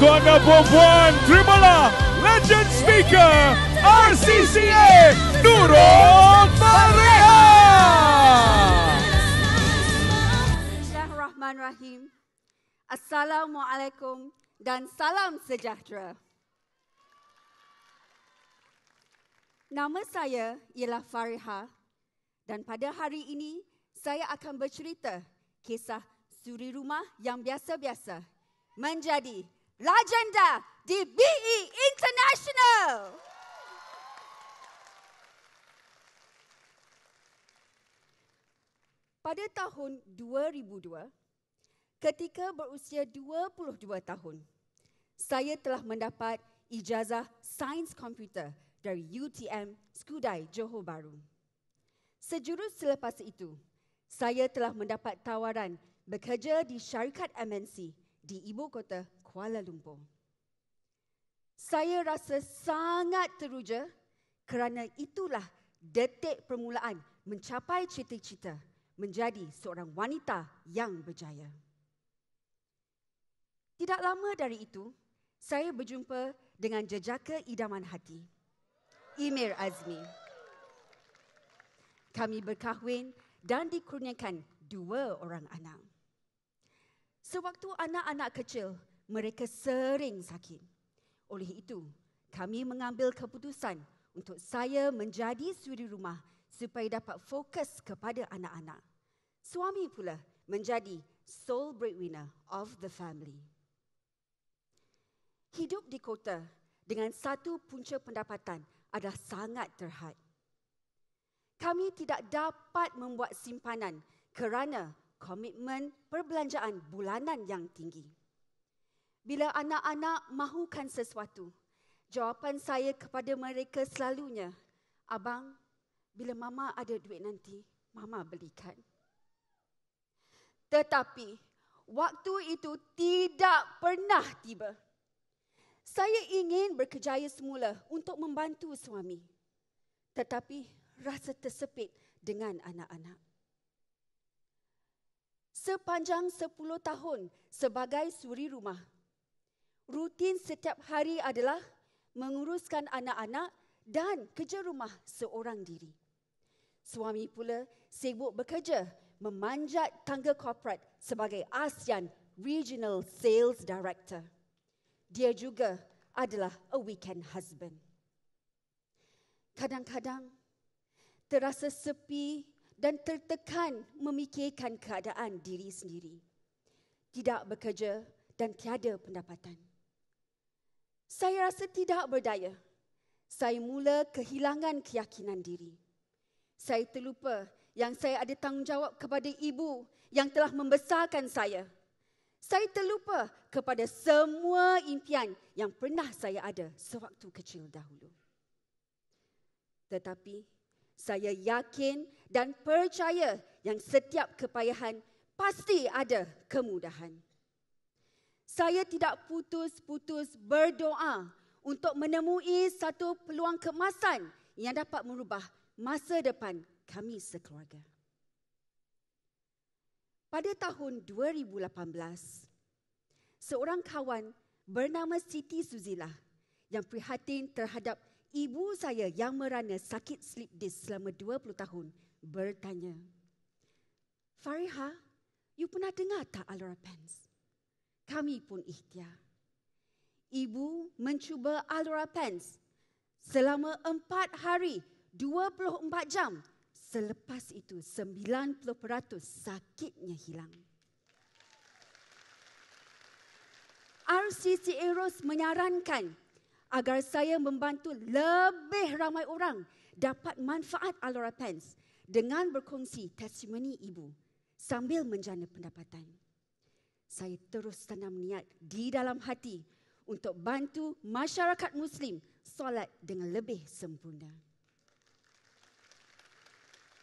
Tuan dan puan-puan, terimalah legend speaker RCCA Nurul Fareha. Bismillahirrahmanirrahim. Assalamualaikum dan salam sejahtera. Nama saya ialah Fareha dan pada hari ini saya akan bercerita kisah suri rumah yang biasa-biasa menjadi legenda di BE International. Pada tahun 2002, ketika berusia 22 tahun, saya telah mendapat ijazah Sains Komputer dari UTM Skudai, Johor Bahru. Sejurus selepas itu, saya telah mendapat tawaran bekerja di syarikat MNC di ibu kota Kuala Lumpur. Saya rasa sangat teruja kerana itulah detik permulaan mencapai cita-cita menjadi seorang wanita yang berjaya. Tidak lama dari itu, saya berjumpa dengan jejaka idaman hati, Emir Azmi. Kami berkahwin dan dikurniakan 2 orang anak. Sewaktu anak-anak kecil, mereka sering sakit. Oleh itu, kami mengambil keputusan untuk saya menjadi suri rumah supaya dapat fokus kepada anak-anak. Suami pula menjadi sole breadwinner of the family. Hidup di kota dengan satu punca pendapatan adalah sangat terhad. Kami tidak dapat membuat simpanan kerana komitmen perbelanjaan bulanan yang tinggi. Bila anak-anak mahukan sesuatu, jawapan saya kepada mereka selalunya, "Abang, bila Mama ada duit nanti, Mama belikan." Tetapi, waktu itu tidak pernah tiba. Saya ingin berkejaya semula untuk membantu suami. Tetapi, rasa tersepit dengan anak-anak. Sepanjang 10 tahun sebagai suri rumah, rutin setiap hari adalah menguruskan anak-anak dan kerja rumah seorang diri. Suami pula sibuk bekerja memanjat tangga korporat sebagai ASEAN Regional Sales Director. Dia juga adalah a weekend husband. Kadang-kadang terasa sepi dan tertekan memikirkan keadaan diri sendiri. Tidak bekerja dan tiada pendapatan. Saya rasa tidak berdaya. Saya mula kehilangan keyakinan diri. Saya terlupa yang saya ada tanggungjawab kepada ibu yang telah membesarkan saya. Saya terlupa kepada semua impian yang pernah saya ada sewaktu kecil dahulu. Tetapi saya yakin dan percaya yang setiap kepayahan pasti ada kemudahan. Saya tidak putus-putus berdoa untuk menemui satu peluang keemasan yang dapat merubah masa depan kami sekeluarga. Pada tahun 2018, seorang kawan bernama Siti Suzilah yang prihatin terhadap ibu saya yang merana sakit slip disk selama 20 tahun bertanya, "Fareha, you pernah dengar tak Alora Pens?" Kami pun ikhtiar. Ibu mencuba Alora Pens selama 4 hari, 24 jam. Selepas itu 90% sakitnya hilang. RCCA Ros menyarankan agar saya membantu lebih ramai orang dapat manfaat Alora Pens dengan berkongsi testimoni ibu sambil menjana pendapatan. Saya terus tanam niat di dalam hati untuk bantu masyarakat Muslim solat dengan lebih sempurna.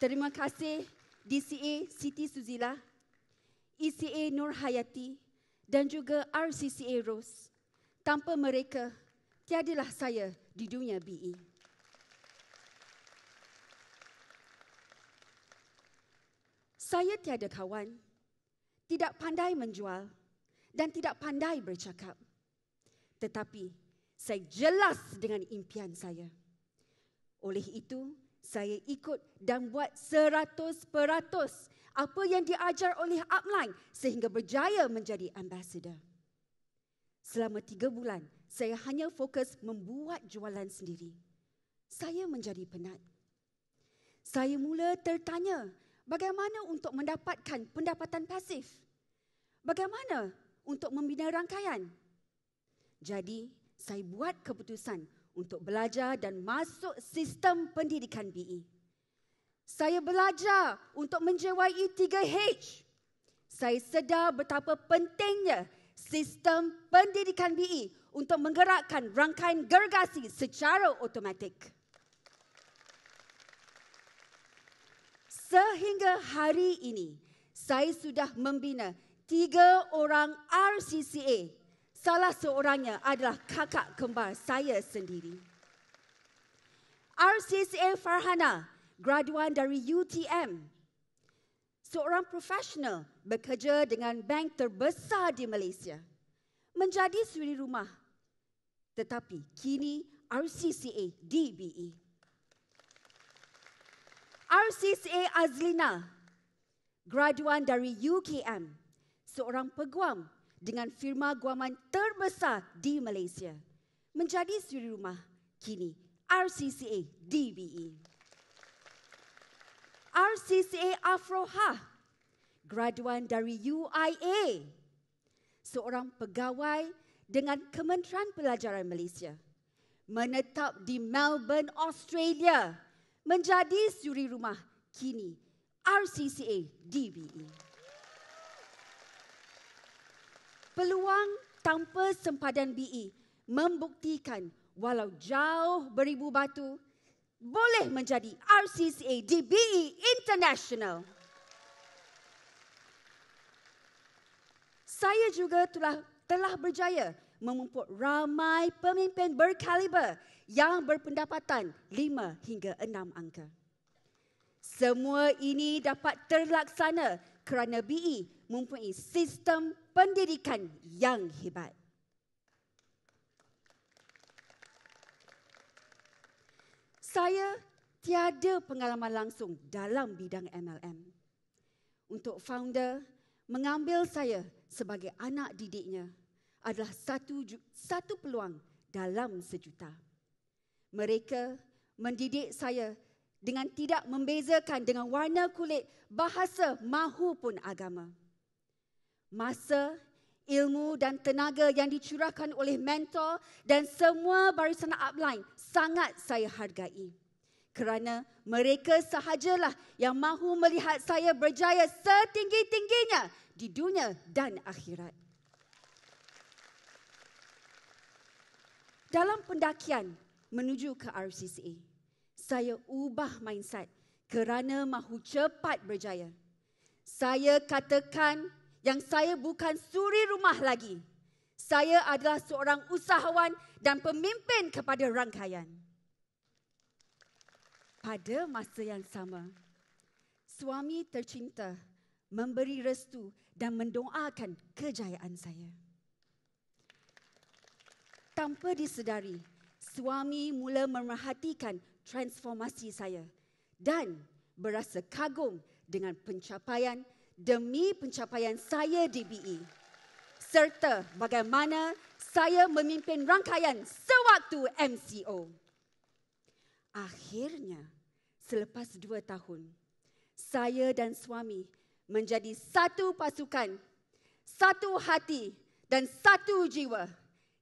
Terima kasih DCA Siti Suzilah, ECA Nur Hayati dan juga RCCA Ros. Tanpa mereka, tiadalah saya di dunia BE. Saya tiada kawan, tidak pandai menjual dan tidak pandai bercakap. Tetapi saya jelas dengan impian saya. Oleh itu, saya ikut dan buat 100% apa yang diajar oleh upline sehingga berjaya menjadi ambassador. Selama 3 bulan, saya hanya fokus membuat jualan sendiri. Saya menjadi penat. Saya mula tertanya, bagaimana untuk mendapatkan pendapatan pasif? Bagaimana untuk membina rangkaian? Jadi, saya buat keputusan untuk belajar dan masuk sistem pendidikan BE. Saya belajar untuk menjiwai 3H. Saya sedar betapa pentingnya sistem pendidikan BE untuk menggerakkan rangkaian gergasi secara automatik. Sehingga hari ini, saya sudah membina 3 orang RCCA. Salah seorangnya adalah kakak kembar saya sendiri. RCCA Farhana, graduan dari UTM. Seorang profesional bekerja dengan bank terbesar di Malaysia. Menjadi suri rumah. Tetapi kini RCCA di BE. RCCA Azlina, graduan dari UKM. Seorang peguam dengan firma guaman terbesar di Malaysia. Menjadi suri rumah, kini RCCA DBE. RCCA Afroha, graduan dari UIA. Seorang pegawai dengan Kementerian Pelajaran Malaysia. Menetap di Melbourne, Australia. Menjadi suri rumah, kini RCCA DBE. Peluang tanpa sempadan BE membuktikan walau jauh beribu batu, boleh menjadi RCCA di BE International. Saya juga telah berjaya memupuk ramai pemimpin berkaliber yang berpendapatan 5 hingga 6 angka. Semua ini dapat terlaksana kerana BE mempunyai sistem pendidikan yang hebat. Saya tiada pengalaman langsung dalam bidang MLM. Untuk founder, mengambil saya sebagai anak didiknya adalah satu peluang dalam sejuta. Mereka mendidik saya dengan tidak membezakan dengan warna kulit, bahasa mahupun agama. Masa, ilmu dan tenaga yang dicurahkan oleh mentor dan semua barisan upline sangat saya hargai. Kerana mereka sahajalah yang mahu melihat saya berjaya setinggi-tingginya di dunia dan akhirat. Dalam pendakian menuju ke RCCA, saya ubah mindset kerana mahu cepat berjaya. Saya katakan yang saya bukan suri rumah lagi. Saya adalah seorang usahawan dan pemimpin kepada rangkaian. Pada masa yang sama, suami tercinta memberi restu dan mendoakan kejayaan saya. Tanpa disedari, suami mula memerhatikan transformasi saya dan berasa kagum dengan pencapaian demi pencapaian saya di BE serta bagaimana saya memimpin rangkaian sewaktu MCO. Akhirnya, selepas 2 tahun, saya dan suami menjadi satu pasukan, satu hati dan satu jiwa.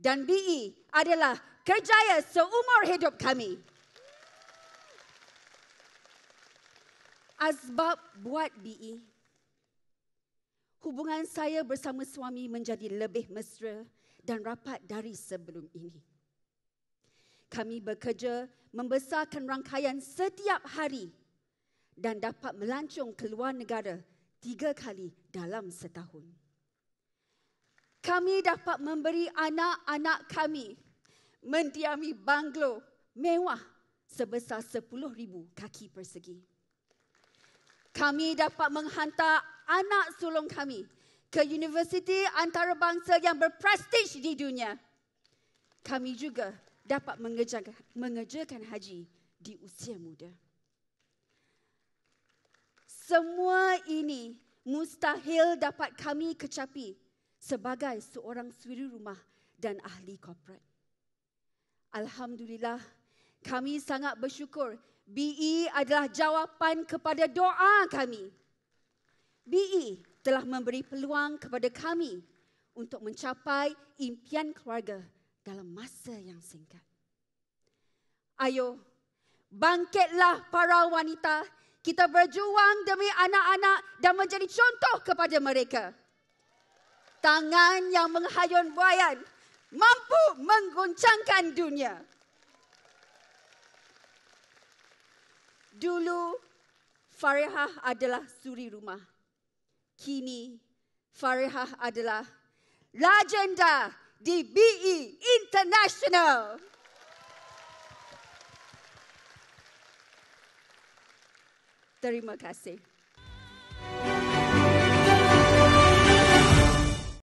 Dan BE adalah kerjaya seumur hidup kami. Asbab buat BE, hubungan saya bersama suami menjadi lebih mesra dan rapat dari sebelum ini. Kami bekerja membesarkan rangkaian setiap hari dan dapat melancong ke luar negara 3 kali dalam setahun. Kami dapat memberi anak-anak kami mendiami banglo mewah sebesar 10,000 kaki persegi. Kami dapat menghantar anak sulung kami ke universiti antarabangsa yang berprestij di dunia. kami juga dapat mengerjakan haji di usia muda. Semua ini mustahil dapat kami kecapi sebagai seorang suri rumah dan ahli korporat. Alhamdulillah, kami sangat bersyukur BE adalah jawapan kepada doa kami. BE telah memberi peluang kepada kami untuk mencapai impian keluarga dalam masa yang singkat. Ayo, bangkitlah para wanita. Kita berjuang demi anak-anak dan menjadi contoh kepada mereka. Tangan yang menghayun buayan mampu mengguncangkan dunia. Dulu, Farihah adalah suri rumah. Kini, Farihah adalah legenda di BE International. Terima kasih.